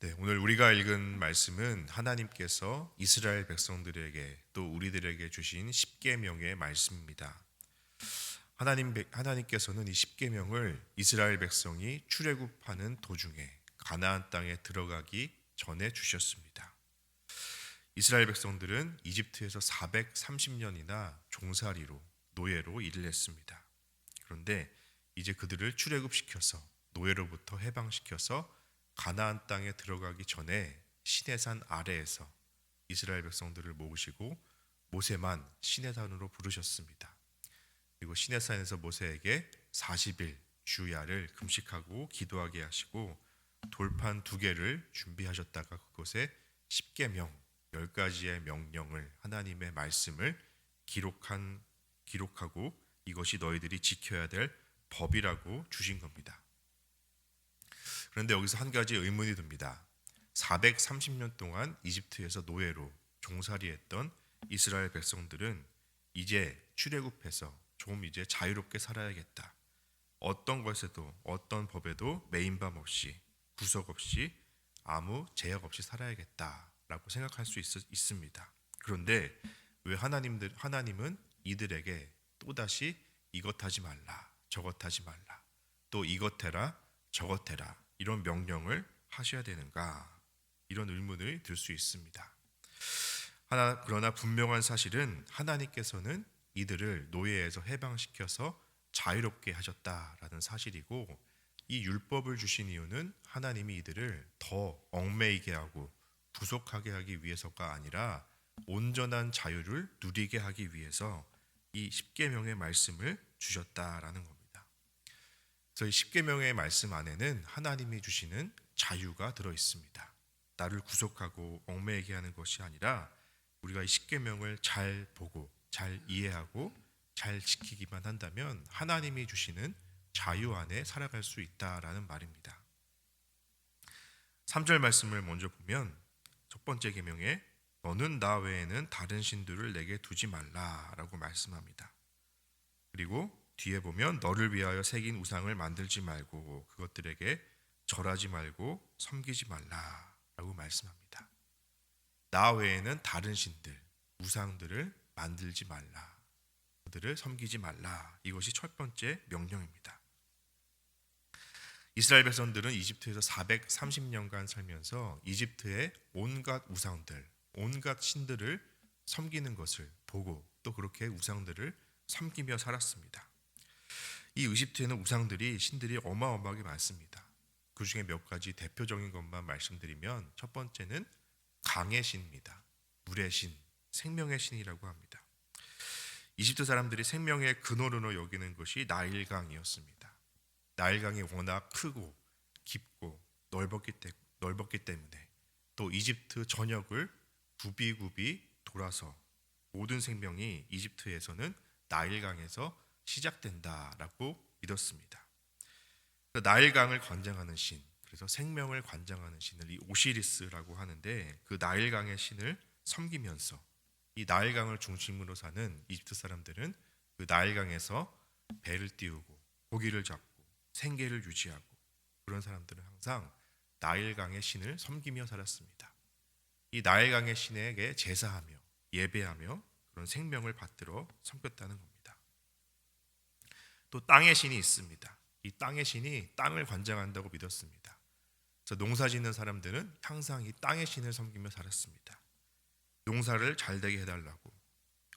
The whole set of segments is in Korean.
네, 오늘 우리가 읽은 말씀은 하나님께서 이스라엘 백성들에게 또 우리들에게 주신 십계명의 말씀입니다. 하나님께서는 이 십계명을 이스라엘 백성이 출애굽하는 도중에 가나안 땅에 들어가기 전에 주셨습니다. 이스라엘 백성들은 이집트에서 430년이나 종살이로 노예로 일을 했습니다. 그런데 이제 그들을 출애굽시켜서 노예로부터 해방시켜서 가나안 땅에 들어가기 전에 시내산 아래에서 이스라엘 백성들을 모으시고 모세만 시내산으로 부르셨습니다. 그리고 시내산에서 모세에게 40일 주야를 금식하고 기도하게 하시고 돌판 2개를 준비하셨다가 그곳에 십계명 10가지의 명령을 하나님의 말씀을 기록하고 이것이 너희들이 지켜야 될 법이라고 주신 겁니다. 그런데 여기서 한 가지 의문이 듭니다. 430년 동안 이집트에서 노예로 종살이했던 이스라엘 백성들은 이제 출애굽해서 좀 이제 자유롭게 살아야겠다. 어떤 것에도 어떤 법에도 매인밤 없이 구속 없이 아무 제약 없이 살아야겠다라고 생각할 수 있습니다. 그런데 왜 하나님은 이들에게 또다시 이것 하지 말라, 저것 하지 말라, 또 이것 해라, 저것 해라 이런 명령을 하셔야 되는가? 이런 의문을 들 수 있습니다. 그러나 분명한 사실은 하나님께서는 이들을 노예에서 해방시켜서 자유롭게 하셨다라는 사실이고, 이 율법을 주신 이유는 하나님이 이들을 더 얽매이게 하고 구속하게 하기 위해서가 아니라 온전한 자유를 누리게 하기 위해서 이 십계명의 말씀을 주셨다라는 겁니다. 그래서 이 십계명의 말씀 안에는 하나님이 주시는 자유가 들어 있습니다. 나를 구속하고 얽매이게 하는 것이 아니라 우리가 이 십계명을 잘 보고 잘 이해하고 잘 지키기만 한다면 하나님이 주시는 자유 안에 살아갈 수 있다라는 말입니다. 3절 말씀을 먼저 보면 첫 번째 계명에 너는 나 외에는 다른 신들을 내게 두지 말라라고 말씀합니다. 그리고 뒤에 보면 너를 위하여 새긴 우상을 만들지 말고 그것들에게 절하지 말고 섬기지 말라라고 말씀합니다. 나 외에는 다른 신들, 우상들을 만들지 말라, 그들을 섬기지 말라. 이것이 첫 번째 명령입니다. 이스라엘 백성들은 이집트에서 430년간 살면서 이집트의 온갖 우상들, 온갖 신들을 섬기는 것을 보고 또 그렇게 우상들을 섬기며 살았습니다. 이 이집트에는 신들이 어마어마하게 많습니다. 그 중에 몇 가지 대표적인 것만 말씀드리면 첫 번째는 강의 신입니다. 물의 신, 생명의 신이라고 합니다. 이집트 사람들이 생명의 근원으로 여기는 것이 나일강이었습니다. 나일강이 워낙 크고 깊고 넓었기 때문에 또 이집트 전역을 굽이굽이 돌아서 모든 생명이 이집트에서는 나일강에서 시작된다라고 믿었습니다. 나일강을 관장하는 신, 그래서 생명을 관장하는 신을 이 오시리스라고 하는데 그 나일강의 신을 섬기면서 이 나일강을 중심으로 사는 이집트 사람들은 그 나일강에서 배를 띄우고 고기를 잡고 생계를 유지하고 그런 사람들은 항상 나일강의 신을 섬기며 살았습니다. 이 나일강의 신에게 제사하며 예배하며 그런 생명을 받들어 섬겼다는 겁니다. 또 땅의 신이 있습니다. 이 땅의 신이 땅을 관장한다고 믿었습니다. 그래서 농사 짓는 사람들은 항상 이 땅의 신을 섬기며 살았습니다. 농사를 잘 되게 해달라고,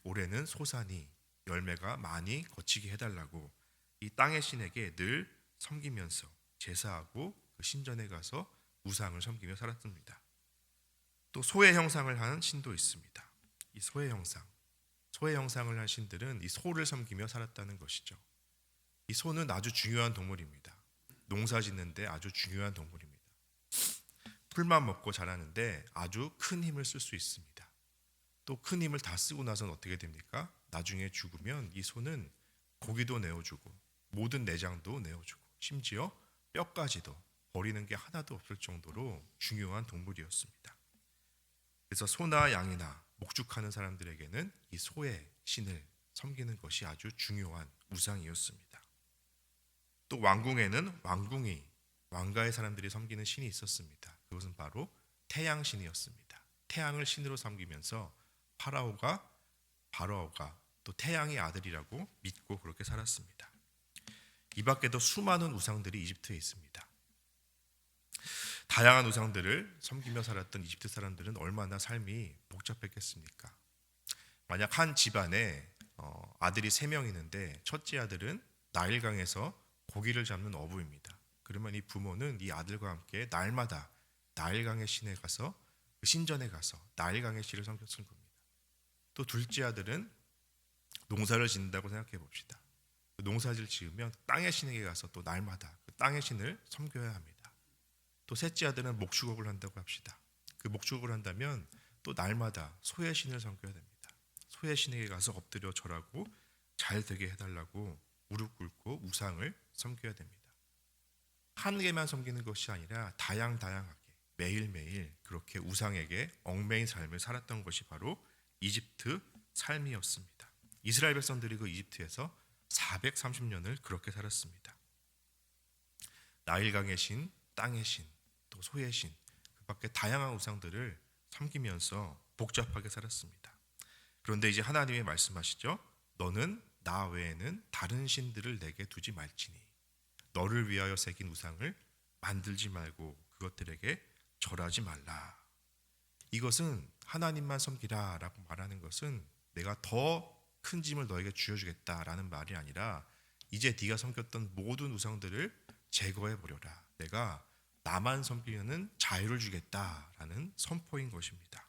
올해는 소산이 열매가 많이 거치게 해달라고 이 땅의 신에게 늘 섬기면서 제사하고 그 신전에 가서 우상을 섬기며 살았습니다. 또 소의 형상을 하는 신도 있습니다. 이 소의 형상을 한 신들은 이 소를 섬기며 살았다는 것이죠. 이 소는 아주 중요한 동물입니다. 농사 짓는데 아주 중요한 동물입니다. 풀만 먹고 자라는데 아주 큰 힘을 쓸 수 있습니다. 또 큰 힘을 다 쓰고 나서는 어떻게 됩니까? 나중에 죽으면 이 소는 고기도 내어주고 모든 내장도 내어주고 심지어 뼈까지도 버리는 게 하나도 없을 정도로 중요한 동물이었습니다. 그래서 소나 양이나 목축하는 사람들에게는 이 소의 신을 섬기는 것이 아주 중요한 우상이었습니다. 또 왕궁에는 왕가의 사람들이 섬기는 신이 있었습니다. 그것은 바로 태양신이었습니다. 태양을 신으로 섬기면서 파라오가 또 태양의 아들이라고 믿고 그렇게 살았습니다. 이 밖에도 수많은 우상들이 이집트에 있습니다. 다양한 우상들을 섬기며 살았던 이집트 사람들은 얼마나 삶이 복잡했겠습니까? 만약 한 집안에 아들이 3명 있는데 첫째 아들은 나일강에서 고기를 잡는 어부입니다. 그러면 이 부모는 이 아들과 함께 날마다 나일강의 신에 가서 그 신전에 가서 나일강의 신을 섬겼을 겁니다. 또 둘째 아들은 농사를 짓는다고 생각해 봅시다. 그 농사를 지으면 땅의 신에게 가서 또 날마다 그 땅의 신을 섬겨야 합니다. 또 셋째 아들은 목축업을 한다고 합시다. 그 목축업을 한다면 또 날마다 소의 신을 섬겨야 됩니다. 소의 신에게 가서 엎드려 절하고 잘 되게 해달라고 무릎 꿇고 우상을 섬겨야 됩니다. 한 개만 섬기는 것이 아니라 다양하게 매일매일 그렇게 우상에게 얽매인 삶을 살았던 것이 바로 이집트 삶이었습니다. 이스라엘 백성들이 그 이집트에서 430년을 그렇게 살았습니다. 나일강의 신, 땅의 신, 또 소의 신, 그 밖에 다양한 우상들을 섬기면서 복잡하게 살았습니다. 그런데 이제 하나님이 말씀하시죠. 너는 나 외에는 다른 신들을 내게 두지 말지니 너를 위하여 새긴 우상을 만들지 말고 그것들에게 절하지 말라. 이것은 하나님만 섬기라 라고 말하는 것은 내가 더 큰 짐을 너에게 쥐어주겠다라는 말이 아니라 이제 네가 섬겼던 모든 우상들을 제거해버려라. 내가 나만 섬기려는 자유를 주겠다라는 선포인 것입니다.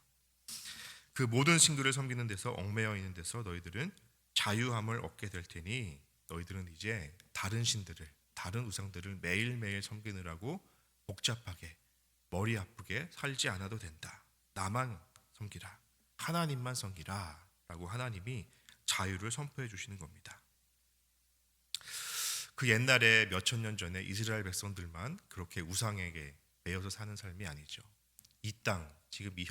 그 모든 신들을 섬기는 데서 얽매여 있는 데서 너희들은 자유함을 얻게 될 테니 너희들은 이제 다른 신들을, 다른 우상들을 매일매일 섬기느라고 복잡하게 머리 아프게 살지 않아도 된다. 나만 섬기라. 하나님만 섬기라 라고 하나님이 자유를 선포해 주시는 겁니다. 그 옛날에 몇천 년 전에 이스라엘 백성들만 그렇게 우상에게 매여서 사는 삶이 아니죠. 이 땅, 지금 이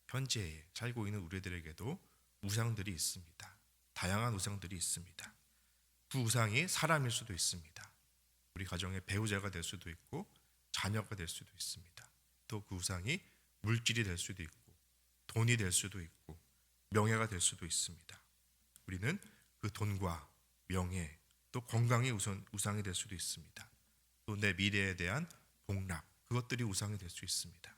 현재에 살고 있는 우리들에게도 우상들이 있습니다. 다양한 우상들이 있습니다. 그 우상이 사람일 수도 있습니다. 우리 가정의 배우자가 될 수도 있고 자녀가 될 수도 있습니다. 또 그 우상이 물질이 될 수도 있고 돈이 될 수도 있고 명예가 될 수도 있습니다. 우리는 그 돈과 명예 또 건강이 우상이 될 수도 있습니다. 또 내 미래에 대한 복락 그것들이 우상이 될 수 있습니다.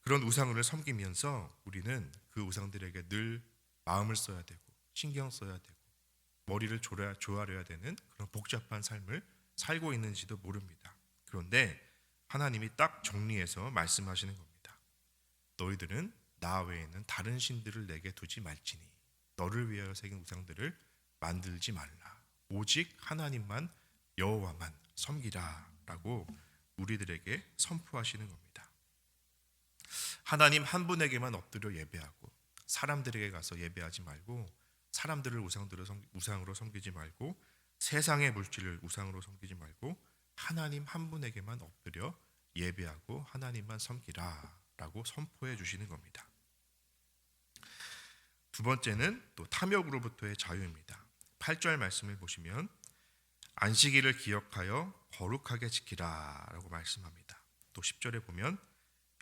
그런 우상을 섬기면서 우리는 그 우상들에게 늘 마음을 써야 되고 신경 써야 되고 머리를 조아려야 되는 그런 복잡한 삶을 살고 있는지도 모릅니다. 그런데 하나님이 딱 정리해서 말씀하시는 겁니다. 너희들은 나 외에는 다른 신들을 내게 두지 말지니 너를 위하여 새긴 우상들을 만들지 말라. 오직 하나님만 여호와만 섬기라 라고 우리들에게 선포하시는 겁니다. 하나님 한 분에게만 엎드려 예배하고 사람들에게 가서 예배하지 말고 사람들을 우상으로 섬기지 말고 세상의 물질을 우상으로 섬기지 말고 하나님 한 분에게만 엎드려 예배하고 하나님만 섬기라 라고 선포해 주시는 겁니다. 두 번째는 또 탐욕으로부터의 자유입니다. 8절 말씀을 보시면 안식일을 기억하여 거룩하게 지키라 라고 말씀합니다. 또 10절에 보면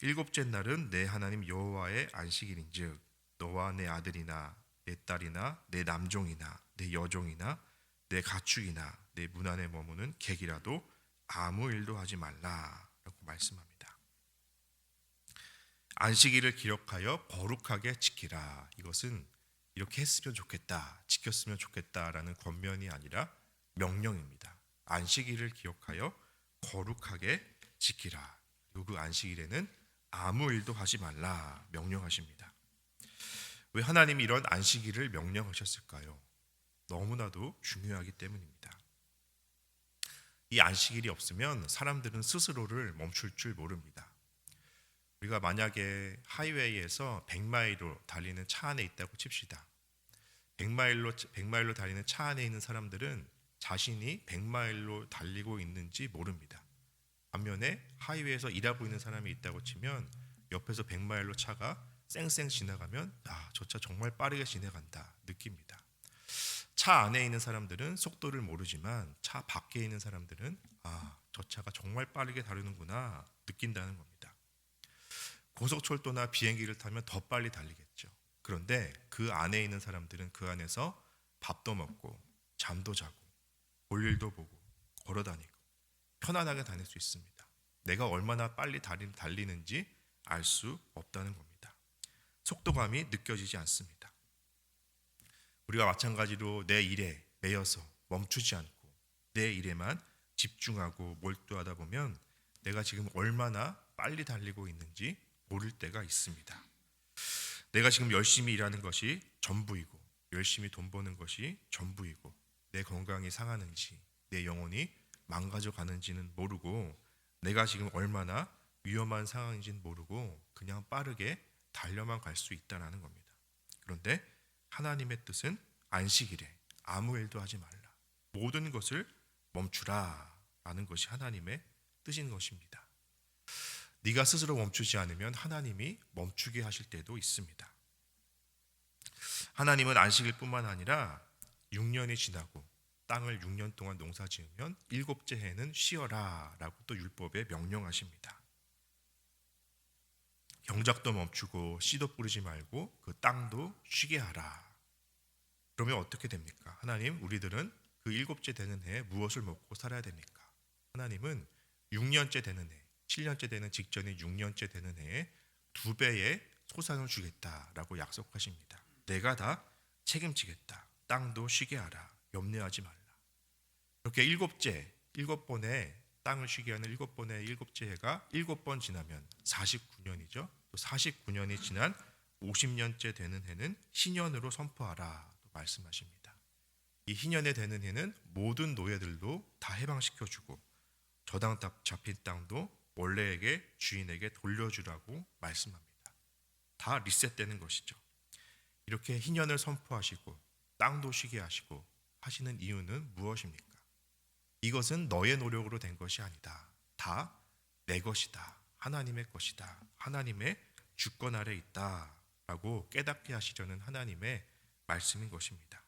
일곱째 날은 내 하나님 여호와의 안식일인즉 너와 내 아들이나 내 딸이나 내 남종이나 내 여종이나 내 가축이나 내 문 안에 머무는 객이라도 아무 일도 하지 말라 라고 말씀합니다. 안식일을 기록하여 거룩하게 지키라. 이것은 이렇게 했으면 좋겠다, 지켰으면 좋겠다라는 권면이 아니라 명령입니다. 안식일을 기억하여 거룩하게 지키라. 그리고 그 안식일에는 아무 일도 하지 말라 명령하십니다. 왜 하나님이 이런 안식일을 명령하셨을까요? 너무나도 중요하기 때문입니다. 이 안식일이 없으면 사람들은 스스로를 멈출 줄 모릅니다. 우리가 만약에 하이웨이에서 100마일로 달리는 차 안에 있다고 칩시다. 100마일로 달리는 차 안에 있는 사람들은 자신이 100마일로 달리고 있는지 모릅니다. 반면에 하이웨이에서 일하고 있는 사람이 있다고 치면 옆에서 100마일로 차가 쌩쌩 지나가면 저 차 정말 빠르게 지나간다 느낍니다. 차 안에 있는 사람들은 속도를 모르지만 차 밖에 있는 사람들은 저 차가 정말 빠르게 다루는구나 느낀다는 겁니다. 고속철도나 비행기를 타면 더 빨리 달리겠죠. 그런데 그 안에 있는 사람들은 그 안에서 밥도 먹고 잠도 자고 볼일도 보고 걸어 다니고 편안하게 다닐 수 있습니다. 내가 얼마나 빨리 달리는지 알 수 없다는 겁니다. 속도감이 느껴지지 않습니다. 우리가 마찬가지로 내 일에 매여서 멈추지 않고 내 일에만 집중하고 몰두하다 보면 내가 지금 얼마나 빨리 달리고 있는지 모를 때가 있습니다. 내가 지금 열심히 일하는 것이 전부이고 열심히 돈 버는 것이 전부이고 내 건강이 상하는지 내 영혼이 망가져 가는지는 모르고 내가 지금 얼마나 위험한 상황인지는 모르고 그냥 빠르게 달려만 갈 수 있다는 겁니다. 그런데 하나님의 뜻은 안식일에 아무 일도 하지 말라. 모든 것을 멈추라 라는 것이 하나님의 뜻인 것입니다. 네가 스스로 멈추지 않으면 하나님이 멈추게 하실 때도 있습니다. 하나님은 안식일 뿐만 아니라 6년이 지나고 땅을 6년 동안 농사 지으면 7째 해는 쉬어라 라고 또 율법에 명령하십니다. 경작도 멈추고 씨도 뿌리지 말고 그 땅도 쉬게 하라. 그러면 어떻게 됩니까? 하나님, 우리들은 그 7째 되는 해에 무엇을 먹고 살아야 됩니까? 하나님은 6년째 되는 해, 7년째 되는 직전인 6년째 되는 해에 2배의 소산을 주겠다라고 약속하십니다. 내가 다 책임지겠다. 땅도 쉬게 하라. 염려하지 말라. 이렇게 7번의 땅을 쉬게 하는 7번의 7째 해가 7번 지나면 49년이죠. 또 49년이 지난 50년째 되는 해는 희년으로 선포하라 또 말씀하십니다. 이 희년에 되는 해는 모든 노예들도 다 해방시켜주고 저당 잡힌 땅도 원래에게 주인에게 돌려주라고 말씀합니다. 다 리셋되는 것이죠. 이렇게 희년을 선포하시고 땅도 쉬게 하시고 하시는 이유는 무엇입니까? 이것은 너의 노력으로 된 것이 아니다. 다 내 것이다. 하나님의 것이다. 하나님의 주권 아래 있다 라고 깨닫게 하시려는 하나님의 말씀인 것입니다.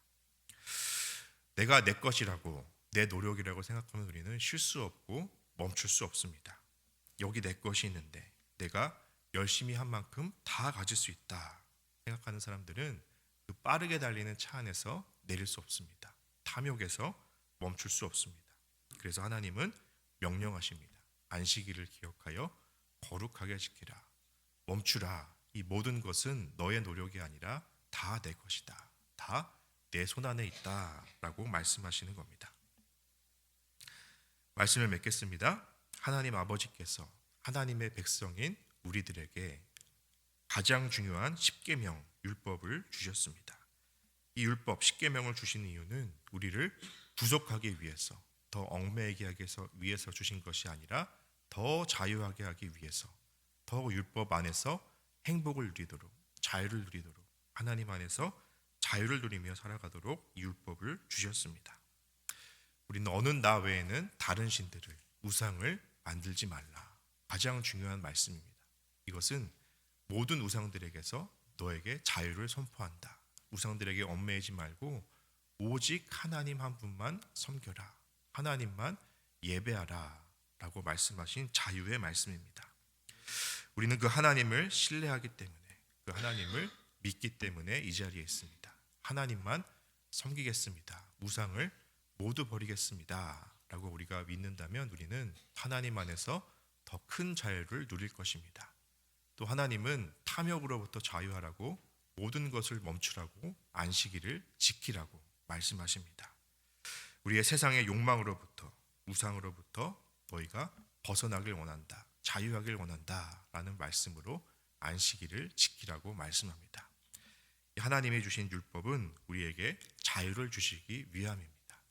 내가 내 것이라고 내 노력이라고 생각하면 우리는 쉴 수 없고 멈출 수 없습니다. 여기 내 것이 있는데 내가 열심히 한 만큼 다 가질 수 있다 생각하는 사람들은 그 빠르게 달리는 차 안에서 내릴 수 없습니다. 탐욕에서 멈출 수 없습니다. 그래서 하나님은 명령하십니다. 안식일을 기억하여 거룩하게 지키라. 멈추라. 이 모든 것은 너의 노력이 아니라 다 내 것이다. 다 내 손 안에 있다 라고 말씀하시는 겁니다. 말씀을 맺겠습니다. 하나님 아버지께서 하나님의 백성인 우리들에게 가장 중요한 10계명 율법을 주셨습니다. 이 율법 10계명을 주신 이유는 우리를 구속하기 위해서, 더 얽매이게 하기 위해서 주신 것이 아니라 더 자유하게 하기 위해서, 더 율법 안에서 행복을 누리도록, 자유를 누리도록, 하나님 안에서 자유를 누리며 살아가도록 이 율법을 주셨습니다. 우리는 어느 나 외에는 다른 신들을, 우상을 만들지 말라. 가장 중요한 말씀입니다. 이것은 모든 우상들에게서 너에게 자유를 선포한다. 우상들에게 얽매이지 말고 오직 하나님 한 분만 섬겨라. 하나님만 예배하라 라고 말씀하신 자유의 말씀입니다. 우리는 그 하나님을 신뢰하기 때문에, 그 하나님을 믿기 때문에 이 자리에 있습니다. 하나님만 섬기겠습니다. 우상을 모두 버리겠습니다 라고 우리가 믿는다면 우리는 하나님 안에서 더 큰 자유를 누릴 것입니다. 또 하나님은 탐욕으로부터 자유하라고, 모든 것을 멈추라고, 안식일을 지키라고 말씀하십니다. 우리의 세상의 욕망으로부터, 우상으로부터 너희가 벗어나길 원한다, 자유하길 원한다 라는 말씀으로 안식일을 지키라고 말씀합니다. 하나님이 주신 율법은 우리에게 자유를 주시기 위함입니다.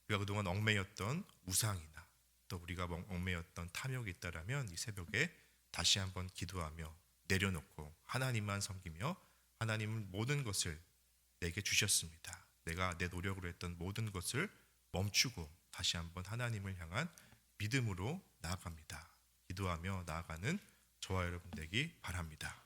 우리가 그동안 얽매였던 우상이나 또 우리가 얽매였던 탐욕이 있다라면 이 새벽에 다시 한번 기도하며 내려놓고 하나님만 섬기며, 하나님은 모든 것을 내게 주셨습니다. 내가 내 노력으로 했던 모든 것을 멈추고 다시 한번 하나님을 향한 믿음으로 나아갑니다. 기도하며 나아가는 저와 여러분 되기 바랍니다.